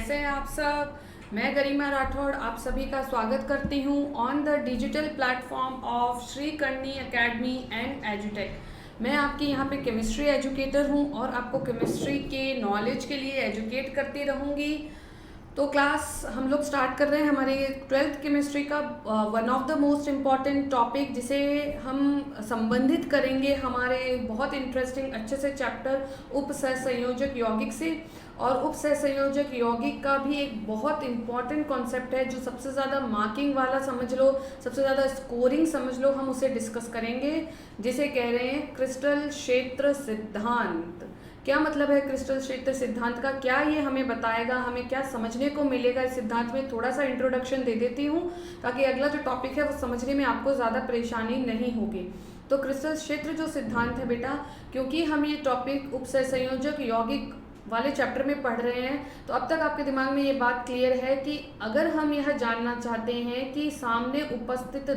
कैसे हैं आप सब। मैं गरिमा राठौड़ आप सभी का स्वागत करती हूं on the digital platform of Shri Karni academy and एजुटेक। मैं आपकी यहां पे केमिस्ट्री एजुकेटर हूं और आपको केमिस्ट्री के नॉलेज के लिए एजुकेट करती रहूंगी। तो क्लास हम लोग स्टार्ट कर रहे हैं हमारे 12th केमिस्ट्री का one of the most important topic, जिसे हम संबंधित करेंगे हमारे बहुत इंटरेस्टिंग अच्छे से चैप्टर उपसहसंयोजक यौगिक से। और उपसहसंयोजक यौगिक का भी एक बहुत इंपॉर्टेंट कॉन्सेप्ट है जो सबसे ज़्यादा मार्किंग वाला समझ लो, सबसे ज़्यादा स्कोरिंग समझ लो, हम उसे डिस्कस करेंगे, जिसे कह रहे हैं क्रिस्टल क्षेत्र सिद्धांत। क्या मतलब है क्रिस्टल क्षेत्र सिद्धांत का, क्या ये हमें बताएगा, हमें क्या समझने को मिलेगा इस सिद्धांत में। थोड़ा सा इंट्रोडक्शन दे देती हूँ ताकि अगला जो टॉपिक है वो समझने में आपको ज़्यादा परेशानी नहीं होगी। तो क्रिस्टल क्षेत्र जो सिद्धांत है बेटा, क्योंकि हम ये टॉपिक उपसहसंयोजक यौगिक वाले चैप्टर में पढ़ रहे हैं, तो अब तक आपके दिमाग में ये बात क्लियर है कि अगर हम यह जानना चाहते हैं कि सामने उपस्थित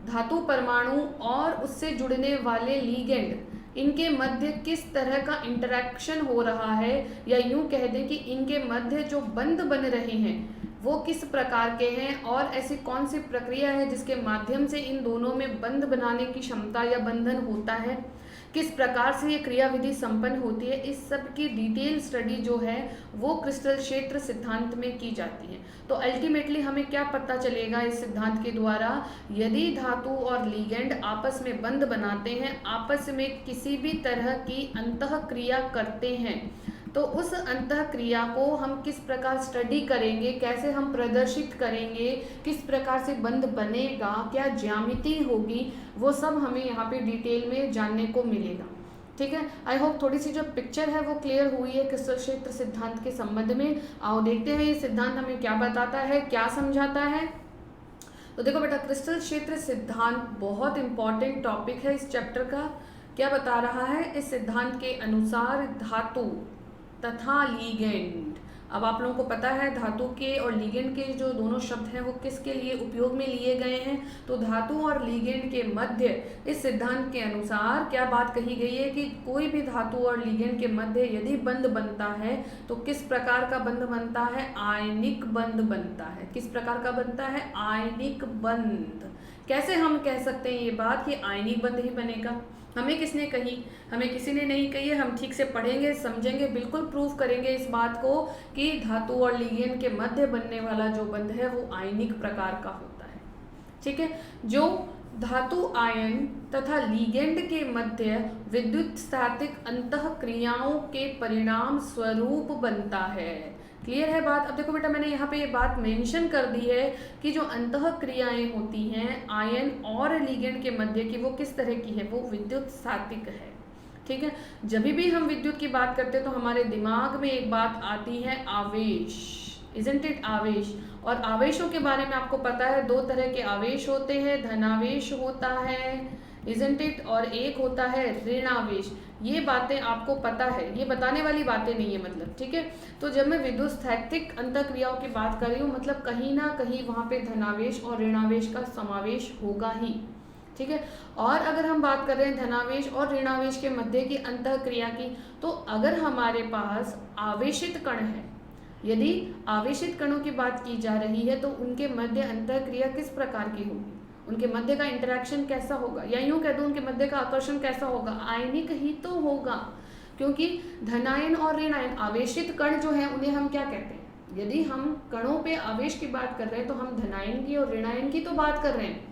धातु परमाणु और उससे जुड़ने वाले लीगेंड, इनके मध्य किस तरह का इंटरेक्शन हो रहा है, या यूं कह दें कि इनके मध्य जो बंध बन रहे हैं वो किस प्रकार के हैं, और ऐसी कौन सी प्रक्रिया है जिसके माध्यम से इन दोनों में बंध बनाने की क्षमता या बंधन होता है, किस प्रकार से ये क्रियाविधि संपन्न होती है, इस सब की डिटेल स्टडी जो है वो क्रिस्टल क्षेत्र सिद्धांत में की जाती है। तो अल्टीमेटली हमें क्या पता चलेगा इस सिद्धांत के द्वारा, यदि धातु और लीगेंड आपस में बंध बनाते हैं, आपस में किसी भी तरह की अंतः क्रिया करते हैं, तो उस अंतः क्रिया को हम किस प्रकार स्टडी करेंगे, कैसे हम प्रदर्शित करेंगे, किस प्रकार से बंध बनेगा, क्या ज्यामिति होगी, वो सब हमें यहाँ पे डिटेल में जानने को मिलेगा। ठीक है, आई होप थोड़ी सी जो पिक्चर है वो क्लियर हुई है क्रिस्टल क्षेत्र सिद्धांत के संबंध में। आओ देखते हैं ये सिद्धांत हमें क्या बताता है, क्या समझाता है। तो देखो बेटा, क्रिस्टल क्षेत्र सिद्धांत बहुत इंपॉर्टेंट टॉपिक है इस चैप्टर का। क्या बता रहा है, इस सिद्धांत के अनुसार धातु तथा लीगेंड, अब आप लोगों को पता है धातु के और लीगेंड के जो दोनों शब्द हैं वो किसके लिए उपयोग में लिए गए हैं। तो धातु और लीगेंड के मध्य इस सिद्धांत के अनुसार क्या बात कही गई है कि कोई भी धातु और लीगेंड के मध्य यदि बंध बनता है तो किस प्रकार का बंध बनता है, आयनिक बंध बनता है। किस प्रकार का बनता है, आयनिक बंध। कैसे हम कह सकते हैं ये बात कि आयनिक बंध ही बनेगा, हमें किसने कही, हमें किसी ने नहीं कही है, हम ठीक से पढ़ेंगे, समझेंगे, बिल्कुल प्रूव करेंगे इस बात को कि धातु और लीगेंड के मध्य बनने वाला जो बंध है वो आयनिक प्रकार का होता है। ठीक है, जो धातु आयन तथा लीगेंड के मध्य विद्युत स्थैतिक अंतः क्रियाओं के परिणाम स्वरूप बनता है। क्लियर है बात। अब देखो बेटा, मैंने यहाँ पे ये बात मेंशन कर दी है कि जो अंतः क्रियाएं होती हैं आयन और लीगेंड के मध्य की, वो किस तरह की है, वो विद्युत स्थैतिक है। ठीक है, जब भी हम विद्युत की बात करते हैं तो हमारे दिमाग में एक बात आती है आवेश, इजंट इट, आवेश। और आवेशों के बारे में आपको पता है, दो तरह के आवेश होते हैं, धनावेश होता है, इजंट इट, और एक होता है ऋणावेश। ये बातें आपको पता है, ये बताने वाली बातें नहीं है मतलब। ठीक है, तो जब मैं विद्युत स्थैतिक अंतःक्रियाओं की बात कर रही हूँ, मतलब कहीं ना कहीं वहाँ पे धनावेश और ऋणावेश का समावेश होगा ही। ठीक है, और अगर हम बात कर रहे हैं धनावेश और ऋणावेश के मध्य की अंतःक्रिया की, तो अगर हमारे पास आवेशित कण है, यदि आवेशित कणों की बात की जा रही है, तो उनके मध्य अंतःक्रिया किस प्रकार की होगी, उनके मध्य का इंटरेक्शन कैसा होगा, या यूं कह दूं उनके मध्य का आकर्षण कैसा होगा, आयनिक ही तो होगा। क्योंकि धनायन और ऋणायन आवेशित कण जो है उन्हें हम क्या कहते हैं, यदि हम कणों पे आवेश की बात कर रहे हैं तो हम धनायन की और ऋणायन की तो बात कर रहे हैं।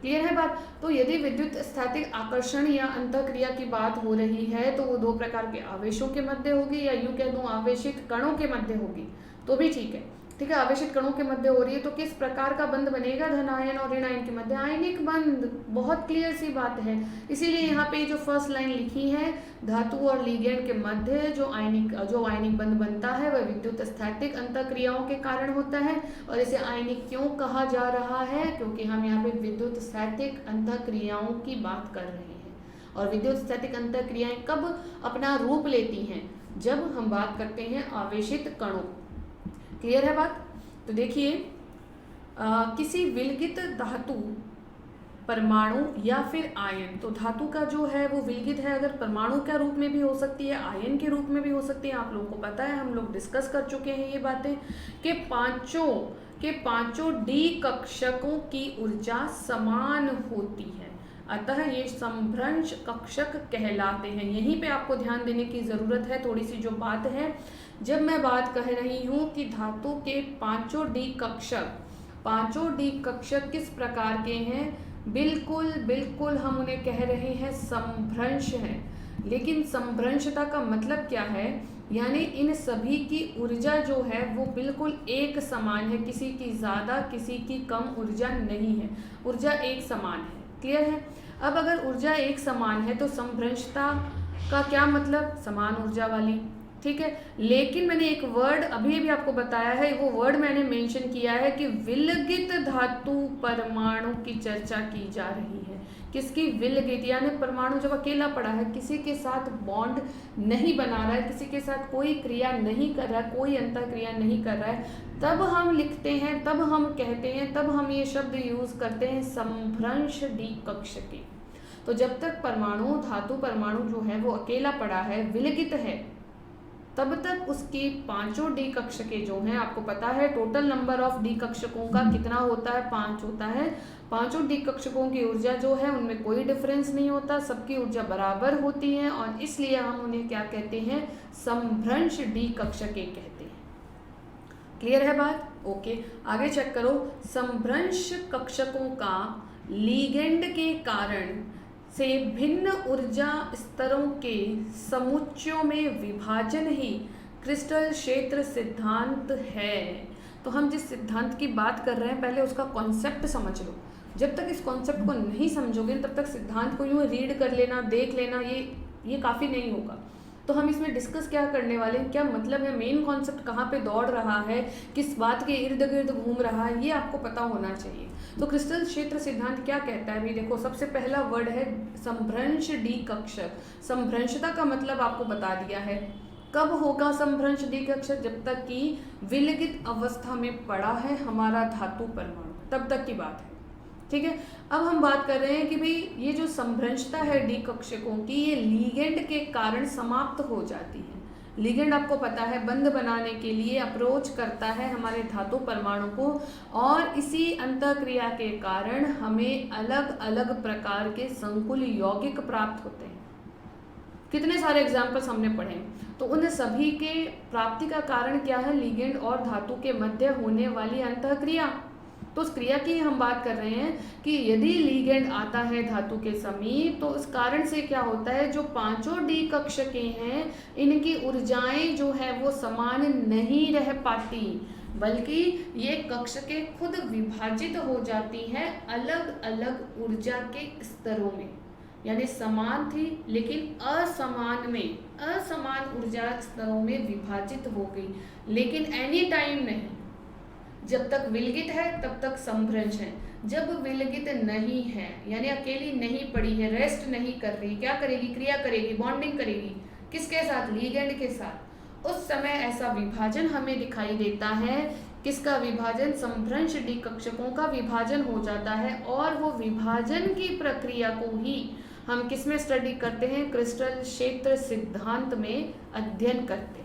क्लियर है बात। तो यदि विद्युत स्थैतिक आकर्षण या अंतःक्रिया की बात हो रही है तो वो दो प्रकार के आवेशों के मध्य होगी, या यूं कह दूं आवेशित कणों के मध्य होगी, तो भी ठीक है। ठीक है, आवेशित कणों के मध्य हो रही है तो किस प्रकार का बंध बनेगा, धनायन और ऋणायन के मध्य आयनिक बंध। बहुत क्लियर सी बात है। इसीलिए यहाँ पे जो फर्स्ट लाइन लिखी है, धातु और लीगेंड के मध्य जो आयनिक बंध बनता है वह विद्युत स्थैतिक अंतःक्रियाओं के कारण होता है। और इसे आयनिक क्यों कहा जा रहा है, क्योंकि हम यहाँ पे विद्युत स्थैतिक अंतःक्रियाओं की बात कर रहे हैं। और विद्युत स्थैतिक अंतःक्रियाएं कब अपना रूप लेती हैं, जब हम बात करते हैं आवेशित कणों। क्लियर है बात। तो देखिए, किसी विलगित धातु परमाणु या फिर आयन। तो धातु का जो है वो विलगित है, अगर परमाणु के रूप में भी हो सकती है, आयन के रूप में भी हो सकती है। आप लोगों को पता है, हम लोग डिस्कस कर चुके हैं ये बातें कि पांचों डी कक्षकों की ऊर्जा समान होती है, अतः ये समभ्रंश कक्षक कहलाते हैं। यहीं पे आपको ध्यान देने की ज़रूरत है। थोड़ी सी जो बात है, जब मैं बात कह रही हूँ कि धातु के पांचों डी कक्षक किस प्रकार के हैं, बिल्कुल हम उन्हें कह रहे हैं समभ्रंश हैं। लेकिन समभ्रंशता का मतलब क्या है, यानी इन सभी की ऊर्जा जो है वो बिल्कुल एक समान है, किसी की ज़्यादा किसी की कम ऊर्जा नहीं है, ऊर्जा एक समान है। क्लियर है? अब अगर ऊर्जा एक समान है तो समभ्रंशता का क्या मतलब, समान ऊर्जा वाली। ठीक है, लेकिन मैंने एक वर्ड अभी भी आपको बताया है, वो वर्ड मैंने मेंशन किया है कि विलगित धातु परमाणु की चर्चा की जा रही है। किसकी? विलगित, यानी परमाणु जब अकेला पड़ा है, किसी के साथ बॉन्ड नहीं बना रहा है, किसी के साथ कोई क्रिया नहीं कर रहा है, कोई अंतर क्रिया नहीं कर रहा है, तब हम लिखते हैं, तब हम कहते हैं, तब हम ये शब्द यूज करते हैं समभ्रंश डी कक्षकी। तो जब तक परमाणु, धातु परमाणु जो है वो अकेला पड़ा है, विलगित है, तब तक उसकी पांचों डी कक्षके जो हैं, आपको पता है टोटल नंबर ऑफ डी कक्षकों का कितना होता है, 5 होता है। पांचों डी कक्षकों की ऊर्जा जो है उनमें कोई डिफरेंस नहीं होता, सबकी ऊर्जा बराबर होती है, और इसलिए हम उन्हें क्या कहते हैं, समभ्रंश डी कक्षके कहते हैं। क्लियर है बात? ओके, आगे चेक करो। समभ्रंश कक्षकों का लीगेंड के कारण से भिन्न ऊर्जा स्तरों के समुच्चयों में विभाजन ही क्रिस्टल क्षेत्र सिद्धांत है। तो हम जिस सिद्धांत की बात कर रहे हैं, पहले उसका कॉन्सेप्ट समझ लो। जब तक इस कॉन्सेप्ट को नहीं समझोगे तब तक सिद्धांत को यूँ रीड कर लेना, देख लेना, ये काफ़ी नहीं होगा। तो हम इसमें डिस्कस क्या करने वाले हैं, क्या मतलब है, मेन कॉन्सेप्ट कहाँ पे दौड़ रहा है, किस बात के इर्द गिर्द घूम रहा है, ये आपको पता होना चाहिए। तो क्रिस्टल क्षेत्र सिद्धांत क्या कहता है, अभी देखो, सबसे पहला वर्ड है समभ्रंश डी कक्षक। समभ्रंशता का मतलब आपको बता दिया है। कब होगा समभ्रंश डी कक्षक? जब तक कि विलगित अवस्था में पड़ा है हमारा धातु परमाणु, तब तक की बात है। ठीक है, अब हम बात कर रहे हैं कि भाई ये जो समभ्रंशता है डी कक्षकों की, ये लीगेंड के कारण समाप्त हो जाती है। लीगेंड आपको पता है बंध बनाने के लिए अप्रोच करता है हमारे धातु परमाणु को, और इसी अंतःक्रिया के कारण हमें अलग अलग प्रकार के संकुल यौगिक प्राप्त होते हैं। कितने सारे एग्जाम्पल्स हमने पढ़े, तो उन सभी के प्राप्ति का कारण क्या है, लीगेंड और धातु के मध्य होने वाली अंतःक्रिया। तो उस क्रिया की हम बात कर रहे हैं कि यदि लीगेंड आता है धातु के समीप, तो इस कारण से क्या होता है, जो पांचों डी कक्षके हैं इनकी ऊर्जाएं जो है वो समान नहीं रह पाती, बल्कि ये कक्षके खुद विभाजित हो जाती हैं अलग अलग ऊर्जा के स्तरों में। यानी समान थी लेकिन असमान ऊर्जा स्तरों में विभाजित हो गई, लेकिन एनी टाइम नहीं। जब तक विलगित है तब तक समभ्रंश है, जब विलगित नहीं है यानी अकेली नहीं पड़ी है, रेस्ट नहीं कर रही, क्या करेगी, क्रिया करेगी, बॉन्डिंग करेगी, किसके साथ, लीगेंड के साथ, उस समय ऐसा विभाजन हमें दिखाई देता है। किसका विभाजन, समभ्रंश डी कक्षकों का विभाजन हो जाता है, और वो विभाजन की प्रक्रिया को ही हम किस में स्टडी करते हैं, क्रिस्टल क्षेत्र सिद्धांत में अध्ययन करते हैं।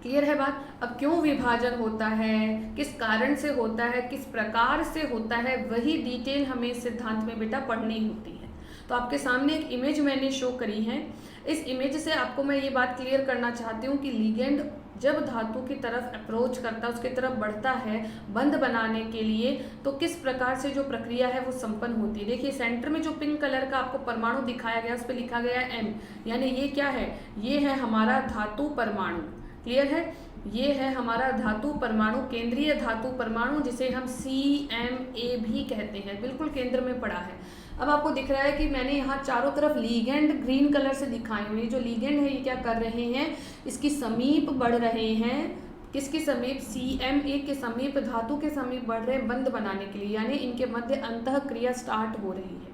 क्लियर है बात? अब क्यों विभाजन होता है, किस कारण से होता है, किस प्रकार से होता है, वही डिटेल हमें सिद्धांत में बेटा पढ़नी होती है। तो आपके सामने एक इमेज मैंने शो करी है। इस इमेज से आपको मैं ये बात क्लियर करना चाहती हूँ कि लीगेंड जब धातु की तरफ अप्रोच करता है, उसकी तरफ बढ़ता है बंध बनाने के लिए, तो किस प्रकार से जो प्रक्रिया है वो संपन्न होती है। देखिए सेंटर में जो पिंक कलर का आपको परमाणु दिखाया गया, उस पर लिखा गया है M, यानी ये क्या है, ये है हमारा धातु परमाणु। क्लियर है? ये है हमारा धातु परमाणु, केंद्रीय धातु परमाणु, जिसे हम CMA भी कहते हैं, बिल्कुल केंद्र में पड़ा है। अब आपको दिख रहा है कि मैंने यहाँ चारों तरफ लीगेंड ग्रीन कलर से दिखाए हुए। जो लीगेंड है ये क्या कर रहे हैं, इसकी समीप बढ़ रहे हैं। किसके समीप, CMA के समीप, धातु के समीप बढ़ रहे हैं बंध बनाने के लिए, यानी इनके मध्य अंतः क्रिया स्टार्ट हो रही है।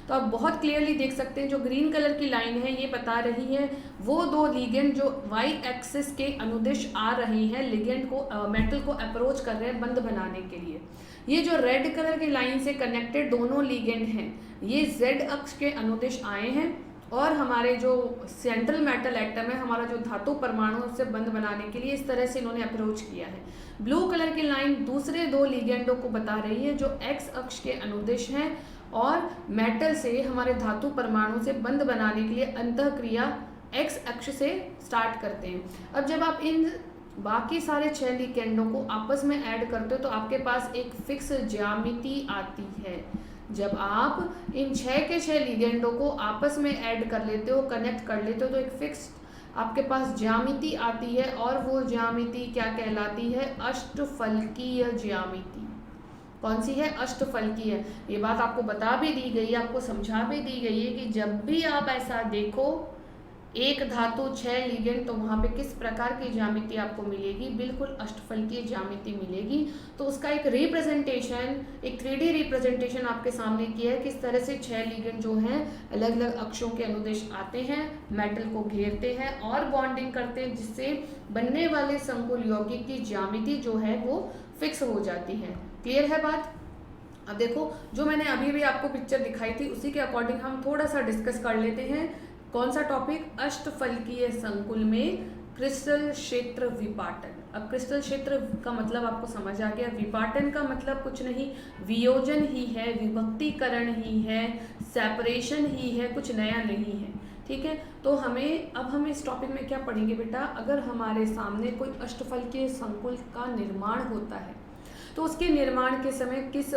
तो आप बहुत क्लियरली देख सकते हैं जो ग्रीन कलर की लाइन है ये बता रही है वो दो लिगेंड जो वाई एक्सिस के अनुदिश आ रहे हैं, लिगेंड को मेटल को अप्रोच कर रहे हैं बंध बनाने के लिए। ये जो रेड कलर की लाइन से कनेक्टेड दोनों लिगेंड हैं ये जेड अक्ष के अनुदिश आए हैं और हमारे जो सेंट्रल मेटल एटम है, हमारा जो धातु परमाणु से बंध बनाने के लिए इस तरह से इन्होंने अप्रोच किया है। ब्लू कलर की लाइन दूसरे दो लिगेंडों को बता रही है जो एक्स अक्ष के अनुदिश हैं और मेटल से हमारे धातु परमाणु से बंध बनाने के लिए अंतःक्रिया एक्स अक्ष से स्टार्ट करते हैं। अब जब आप इन बाकी सारे 6 लिगेंडों को आपस में ऐड करते हो तो आपके पास एक फिक्स ज्यामिति आती है। जब आप इन 6 के 6 लिगेंडों को आपस में ऐड कर लेते हो, कनेक्ट कर लेते हो तो एक फिक्स आपके पास ज्यामिति आती है और वो ज्यामिति क्या कहलाती है? अष्टफलकीय ज्यामिति। कौन सी है? अष्टफलकीय। ये बात आपको बता भी दी गई है, आपको समझा भी दी गई है कि जब भी आप ऐसा देखो एक धातु 6 लिगेंड तो वहाँ पे किस प्रकार की ज्यामिति आपको मिलेगी? बिल्कुल अष्टफलकीय ज्यामिति मिलेगी। तो उसका एक रिप्रेजेंटेशन, एक 3D रिप्रेजेंटेशन आपके सामने किया है किस तरह से 6 लिगेंड जो हैं अलग अलग अक्षों के अनुदिश आते हैं, मेटल को घेरते हैं और बॉन्डिंग करते हैं जिससे बनने वाले संकुल यौगिक की ज्यामिति जो है वो फिक्स हो जाती है। क्लियर है बात? अब देखो जो मैंने अभी भी आपको पिक्चर दिखाई थी उसी के अकॉर्डिंग हम थोड़ा सा डिस्कस कर लेते हैं। कौन सा टॉपिक? अष्टफलकीय संकुल में क्रिस्टल क्षेत्र विपाटन। अब क्रिस्टल क्षेत्र का मतलब आपको समझ आ गया। विपाटन का मतलब कुछ नहीं, वियोजन ही है, विभक्तीकरण ही है, सेपरेशन ही है, कुछ नया नहीं है। ठीक है, तो अब हम इस टॉपिक में क्या पढ़ेंगे बेटा? अगर हमारे सामने कोई अष्टफलकीय संकुल का निर्माण होता है तो उसके निर्माण के समय किस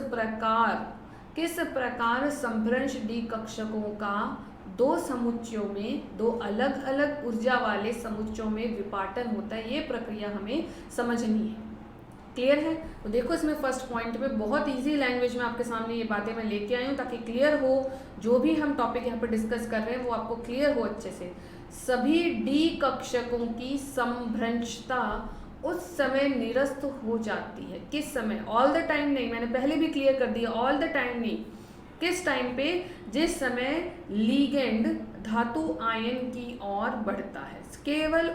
प्रकार संभ्रंश डी कक्षकों का दो समुच्चयों में, दो अलग अलग ऊर्जा वाले समुच्चयों में विपाटन होता है, ये प्रक्रिया हमें समझनी है। क्लियर है? तो देखो इसमें फर्स्ट पॉइंट में बहुत इजी लैंग्वेज में आपके सामने ये बातें मैं लेके आई हूँ ताकि क्लियर हो, जो भी हम टॉपिक यहाँ पर डिस्कस कर रहे हैं वो आपको क्लियर हो अच्छे से। सभी डी कक्षकों की संभ्रंशता उस समय निरस्त हो जाती है। किस समय? ऑल द टाइम नहीं, मैंने पहले भी क्लियर कर दिया, ऑल द टाइम नहीं। किस टाइम पे? जिस समय लीगेंड धातु आयन की ओर बढ़ता है, केवल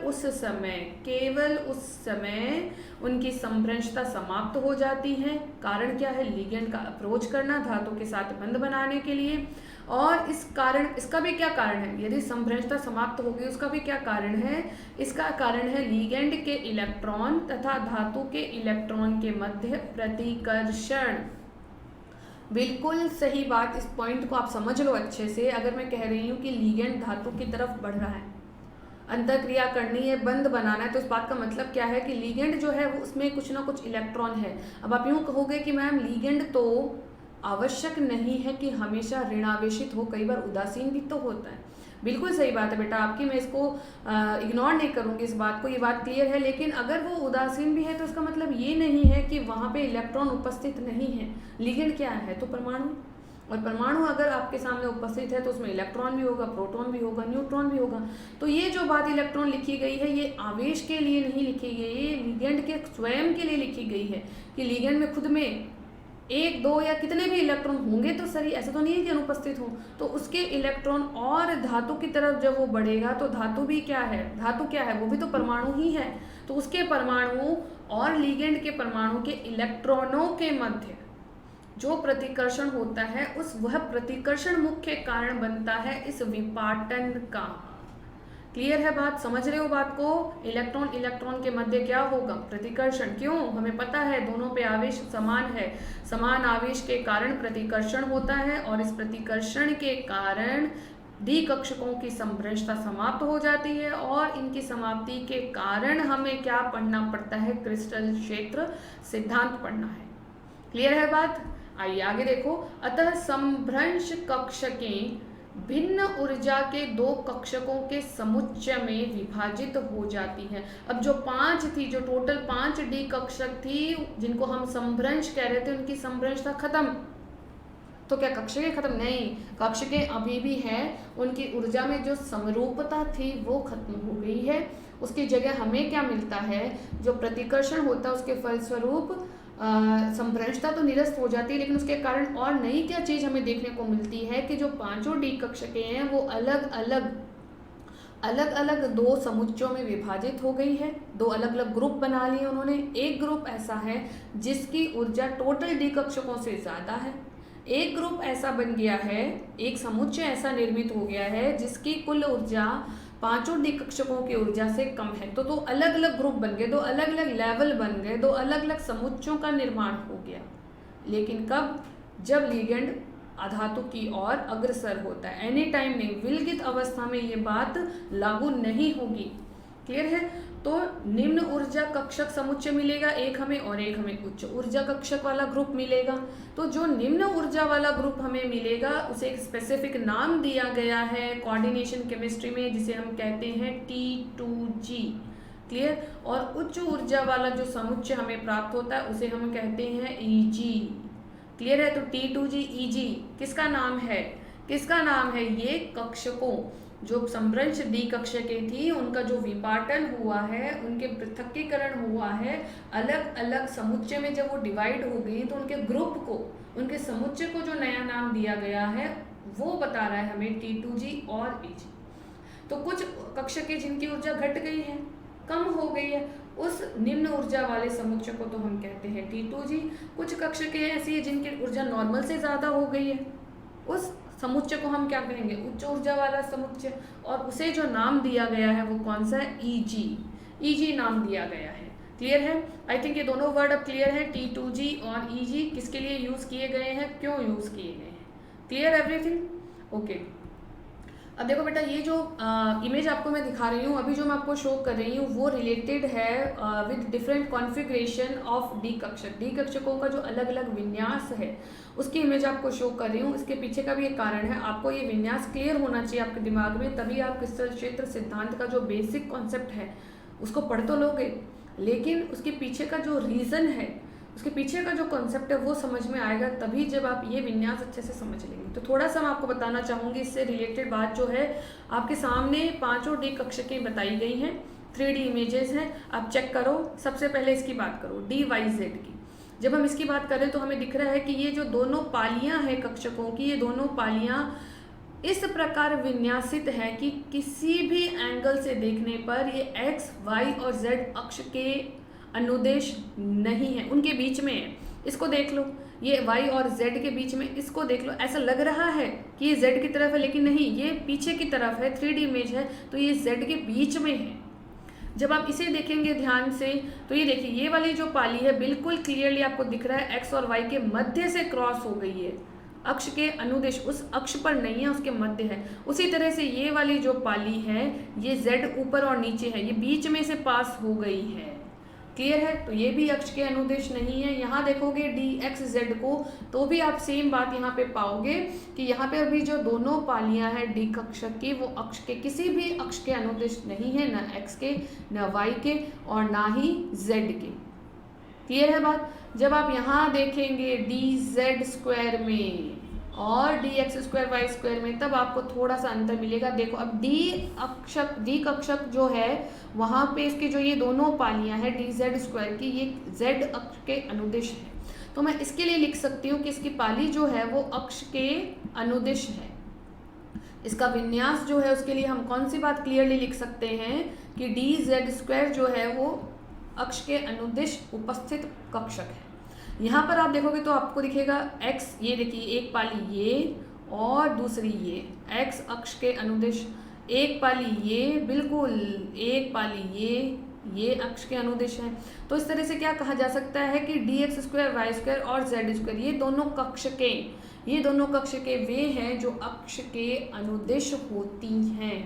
उस समय उनकी संभ्रंशता समाप्त हो जाती है। कारण क्या है? लीगेंड का अप्रोच करना धातु के साथ बंध बनाने के लिए। और इसका भी क्या कारण है? यदि संभ्रंशता समाप्त हो गई उसका भी क्या कारण है? इसका कारण है लीगेंड के इलेक्ट्रॉन तथा धातु के इलेक्ट्रॉन के मध्य प्रतिकर्षण। बिल्कुल सही बात, इस पॉइंट को आप समझ लो अच्छे से। अगर मैं कह रही हूँ कि लीगेंड धातु की तरफ बढ़ रहा है, अंतःक्रिया करनी है, बंध बनाना है, तो इस बात का मतलब क्या है कि लीगेंड जो है वो उसमें कुछ ना कुछ इलेक्ट्रॉन है। अब आप यूँ कहोगे कि मैम लीगेंड तो आवश्यक नहीं है कि हमेशा ऋणावेशित हो, कई बार उदासीन भी तो होता है। बिल्कुल सही बात है बेटा आपकी, मैं इसको इग्नोर नहीं करूँगी इस बात को, ये बात क्लियर है। लेकिन अगर वो उदासीन भी है तो इसका मतलब ये नहीं है कि वहाँ पे इलेक्ट्रॉन उपस्थित नहीं है। लीगेंड क्या है? तो परमाणु, और परमाणु अगर आपके सामने उपस्थित है तो उसमें इलेक्ट्रॉन भी होगा, प्रोटॉन भी होगा, न्यूट्रॉन भी होगा। तो ये जो बात इलेक्ट्रॉन लिखी गई है ये आवेश के लिए नहीं लिखी गई है, ये लीगेंड के स्वयं के लिए लिखी गई है कि लीगेंड में खुद में 1, 2 या कितने भी इलेक्ट्रॉन होंगे तो सही, ऐसा तो नहीं है कि अनुपस्थित हो। तो उसके इलेक्ट्रॉन और धातु की तरफ जब वो बढ़ेगा तो धातु भी क्या है? धातु क्या है? वो भी तो परमाणु ही है। तो उसके परमाणु और लीगेंड के परमाणु के इलेक्ट्रॉनों के मध्य जो प्रतिकर्षण होता है वह प्रतिकर्षण मुख्य कारण बनता है इस विपाटन का। क्लियर है बात? समझ रहे हो बात को? इलेक्ट्रॉन इलेक्ट्रॉन के मध्य क्या होगा? प्रतिकर्षण। क्यों? हमें पता है दोनों पे आवेश समान है, समान आवेश के कारण प्रतिकर्षण होता है और इस प्रतिकर्षण के कारण डी कक्षकों की संभ्रंशता समाप्त हो जाती है और इनकी समाप्ति के कारण हमें क्या पढ़ना पड़ता है? क्रिस्टल क्षेत्र सिद्धांत पढ़ना है। क्लियर है बात? आइए आगे देखो। अतः संभ्रंश कक्षकें भिन्न ऊर्जा के 2 कक्षकों के समुच्चय में विभाजित हो जाती है। अब जो 5 थी, जो टोटल 5 डी कक्षक थी जिनको हम संभ्रंश कह रहे थे, उनकी संभ्रंशता खत्म। तो क्या कक्षकें खत्म? नहीं, कक्षकें अभी भी हैं, उनकी ऊर्जा में जो समरूपता थी वो खत्म हो गई है। उसकी जगह हमें क्या मिलता है? जो प्रतिकर्षण होता है उसके फलस्वरूप संभ्रष्टता तो निरस्त हो जाती है, लेकिन उसके कारण और नई क्या चीज़ हमें देखने को मिलती है कि जो पांचों डी कक्षकें हैं वो अलग अलग दो समुच्चयों में विभाजित हो गई है। दो अलग अलग ग्रुप बना लिए उन्होंने। एक ग्रुप ऐसा है जिसकी ऊर्जा टोटल डी कक्षकों से ज़्यादा है। एक ग्रुप ऐसा बन गया है, एक समुच्चय ऐसा निर्मित हो गया है जिसकी कुल ऊर्जा पांचों डी कक्षकों की ऊर्जा से कम है। तो दो अलग अलग ग्रुप बन गए, दो अलग अलग लेवल बन गए, दो अलग अलग समुच्चयों का निर्माण हो गया। लेकिन कब? जब लिगेंड अधातु की ओर अग्रसर होता है। एनी टाइम नहीं, विलगित अवस्था में ये बात लागू नहीं होगी। क्लियर है? तो निम्न ऊर्जा कक्षक समुच्चय मिलेगा एक हमें, और एक हमें उच्च ऊर्जा कक्षक वाला ग्रुप मिलेगा। तो जो निम्न ऊर्जा वाला ग्रुप हमें मिलेगा उसे एक स्पेसिफिक नाम दिया गया है कोऑर्डिनेशन केमिस्ट्री में, जिसे हम कहते हैं T2G। क्लियर? और उच्च ऊर्जा वाला जो समुच्चय हमें प्राप्त होता है उसे हम कहते हैं Eg। क्लियर है? तो T2G Eg किसका नाम है? किसका नाम है? ये कक्षकों, जो संभ्रंश डी कक्षकें थी उनका जो विपाटन हुआ है, उनके पृथक्कीकरण हुआ है अलग अलग समुच्चय में, जब वो डिवाइड हो गई तो उनके ग्रुप को, उनके समुच्चय को जो नया नाम दिया गया है वो बता रहा है हमें T2G और Eg। तो कुछ कक्षकें जिनकी ऊर्जा घट गई है, कम हो गई है, उस निम्न ऊर्जा वाले समुच्चय को तो हम कहते हैं T2G। कुछ कक्षकें ऐसी है जिनकी ऊर्जा नॉर्मल से ज़्यादा हो गई है, उस समुच्चय को हम क्या कहेंगे? उच्च ऊर्जा वाला समुच्चय। और उसे जो नाम दिया गया है वो कौन सा है? Eg। Eg नाम दिया गया है। क्लियर है? आई थिंक ये दोनों वर्ड अब क्लियर है। T2G और Eg किसके लिए यूज़ किए गए हैं, क्यों यूज़ किए गए हैं? Clear everything? ओके। अब देखो बेटा, ये जो इमेज आपको मैं दिखा रही हूँ, अभी जो मैं आपको शो कर रही हूँ वो रिलेटेड है with different configuration of d कक्षक। डी कक्षकों का जो अलग अलग विन्यास है उसकी इमेज आपको शो कर रही हूँ। इसके पीछे का भी एक कारण है, आपको ये विन्यास क्लियर होना चाहिए आपके दिमाग में, तभी आप क्रिस्टल क्षेत्र सिद्धांत का जो बेसिक कॉन्सेप्ट है उसको पढ़ तो लोगे, लेकिन उसके पीछे का जो रीज़न है, उसके पीछे का जो कॉन्सेप्ट है वो समझ में आएगा तभी, जब आप ये विन्यास अच्छे से समझ लेंगे। तो थोड़ा सा मैं आपको बताना चाहूँगी इससे रिलेटेड बात जो है। आपके सामने पांचों डी कक्षकें बताई गई हैं, 3D इमेजेस हैं, आप चेक करो। सबसे पहले इसकी बात करो DYZ की। जब हम इसकी बात करें तो हमें दिख रहा है कि ये जो दोनों पालियाँ हैं कक्षकों की, ये दोनों पालियाँ इस प्रकार विन्यासित है कि किसी भी एंगल से देखने पर ये X, Y और Z अक्ष के अनुदेश नहीं है, उनके बीच में है। इसको देख लो, ये y और z के बीच में, इसको देख लो, ऐसा लग रहा है कि ये z की तरफ है, लेकिन नहीं, ये पीछे की तरफ है, 3D इमेज है, तो ये z के बीच में है। जब आप इसे देखेंगे ध्यान से तो ये देखिए, ये वाली जो पाली है बिल्कुल क्लियरली आपको दिख रहा है x और y के मध्य से क्रॉस हो गई है, अक्ष के अनुदेश उस अक्ष पर नहीं है, उसके मध्य है। उसी तरह से ये वाली जो पाली है, ये z ऊपर और नीचे है, ये बीच में से पास हो गई है। क्लियर है? तो ये भी अक्ष के अनुदेश नहीं है। यहाँ देखोगे DXZ को तो भी आप सेम बात यहाँ पे पाओगे कि यहाँ पे अभी जो दोनों पालियाँ हैं डी कक्षक की, वो अक्ष के किसी भी अक्ष के अनुदेश नहीं है, न x के, न y के और ना ही z के। क्लियर है बात? जब आप यहाँ देखेंगे DZ² में और DX² Y² में, तब आपको थोड़ा सा अंतर मिलेगा। देखो अब डी कक्षक जो है वहाँ पे इसकी जो ये दोनों पालियाँ हैं DZ² की, ये Z अक्ष के अनुदिश है। तो मैं इसके लिए लिख सकती हूँ कि इसकी पाली जो है वो अक्ष के अनुदिश है। इसका विन्यास जो है उसके लिए हम कौन सी बात क्लियरली लिख सकते हैं कि DZ² जो है वो अक्ष के अनुदिश उपस्थित कक्षक है। यहाँ पर आप देखोगे तो आपको दिखेगा x, ये देखिए एक पाली ये और दूसरी ये, x अक्ष के अनुदिश, एक पाली ये, बिल्कुल एक पाली ये अक्ष के अनुदिश है। तो इस तरह से क्या कहा जा सकता है कि DX² Y² और Z² ये दोनों कक्षकें वे हैं जो अक्ष के अनुदिश होती हैं।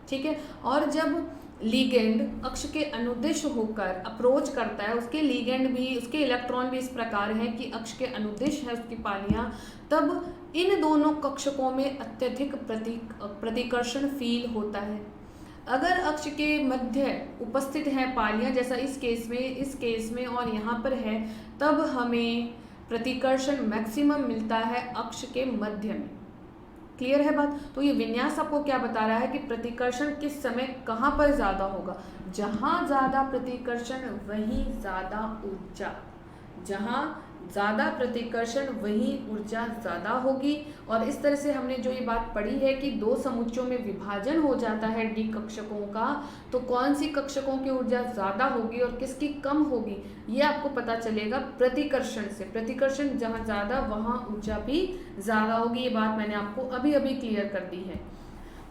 ठीक है? और जब लीगेंड अक्ष के अनुदिश होकर अप्रोच करता है, उसके लीगेंड भी, उसके इलेक्ट्रॉन भी इस प्रकार हैं कि अक्ष के अनुदिश है उसकी पालियाँ, तब इन दोनों कक्षकों में अत्यधिक प्रतिकर्षण फील होता है। अगर अक्ष के मध्य उपस्थित हैं पालियाँ, जैसा इस केस में और यहाँ पर है, तब हमें प्रतिकर्षण मैक्सिमम मिलता है अक्ष के मध्य में। क्लियर है बात? तो ये विन्यास आपको क्या बता रहा है कि प्रतिकर्षण किस समय कहाँ पर ज़्यादा होगा। जहाँ ज़्यादा प्रतिकर्षण वहीं ज़्यादा ऊर्जा, जहाँ ज़्यादा प्रतिकर्षण वहीं ऊर्जा ज़्यादा होगी। और इस तरह से हमने जो ये बात पढ़ी है कि दो समुच्चों में विभाजन हो जाता है डी कक्षकों का, तो कौन सी कक्षकों की ऊर्जा ज़्यादा होगी और किसकी कम होगी ये आपको पता चलेगा प्रतिकर्षण से। प्रतिकर्षण जहाँ ज़्यादा वहाँ ऊर्जा भी ज़्यादा होगी। ये बात मैंने आपको अभी अभी क्लियर कर दी है।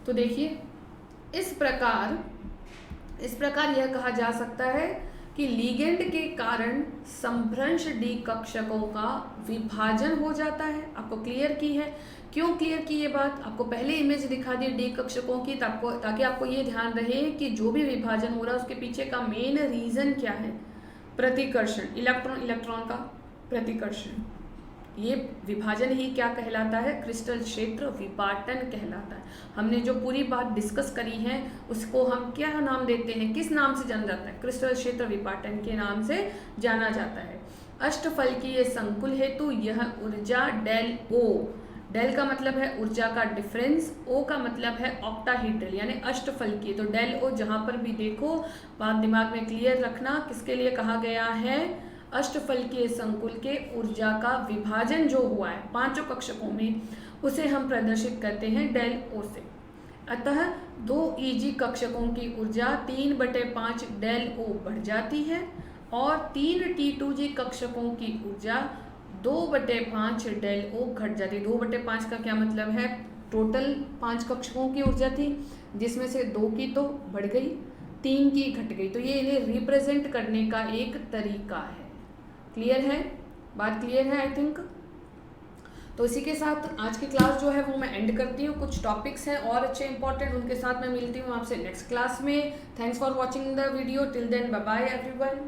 तो देखिए, इस प्रकार यह कहा जा सकता है कि लिगेंड के कारण संभ्रंश डी कक्षकों का विभाजन हो जाता है। आपको क्लियर की है। क्यों क्लियर की ये बात? आपको पहले इमेज दिखा दी डी कक्षकों की, ताकि आपको ये ध्यान रहे कि जो भी विभाजन हो रहा है उसके पीछे का मेन रीजन क्या है? प्रतिकर्षण, इलेक्ट्रॉन का प्रतिकर्षण। ये विभाजन ही क्या कहलाता है? क्रिस्टल क्षेत्र विपाटन कहलाता है। हमने जो पूरी बात डिस्कस करी है उसको हम क्या नाम देते हैं, किस नाम से जाना जाता है? क्रिस्टल क्षेत्र विपाटन के नाम से जाना जाता है। अष्टफलकीय संकुल हेतु यह ऊर्जा डेल ओ, डेल का मतलब है ऊर्जा का डिफरेंस, ओ का मतलब है ऑक्टाहीड्रल यानी अष्टफलकीय। तो डेल ओ जहाँ पर भी देखो बात दिमाग में क्लियर रखना, किसके लिए कहा गया है? अष्टफलकीय संकुल के ऊर्जा का विभाजन जो हुआ है पांचों कक्षकों में, उसे हम प्रदर्शित करते हैं डेल ओ से। अतः 2 ईजी कक्षकों की ऊर्जा 3/5 डेल ओ बढ़ जाती है और 3 T2G कक्षकों की ऊर्जा 2/5 डेल ओ घट जाती है। 2/5 का क्या मतलब है? टोटल 5 कक्षकों की ऊर्जा थी जिसमें से 2 की तो बढ़ गई, 3 की घट गई। तो ये इन्हें रिप्रेजेंट करने का एक तरीका है। क्लियर है? बात क्लियर है आई थिंक। तो इसी के साथ आज की क्लास जो है वो मैं एंड करती हूँ। कुछ टॉपिक्स हैं और अच्छे इंपॉर्टेंट, उनके साथ मैं मिलती हूँ आपसे नेक्स्ट क्लास में। Thanks for watching the video. Till then bye bye everyone.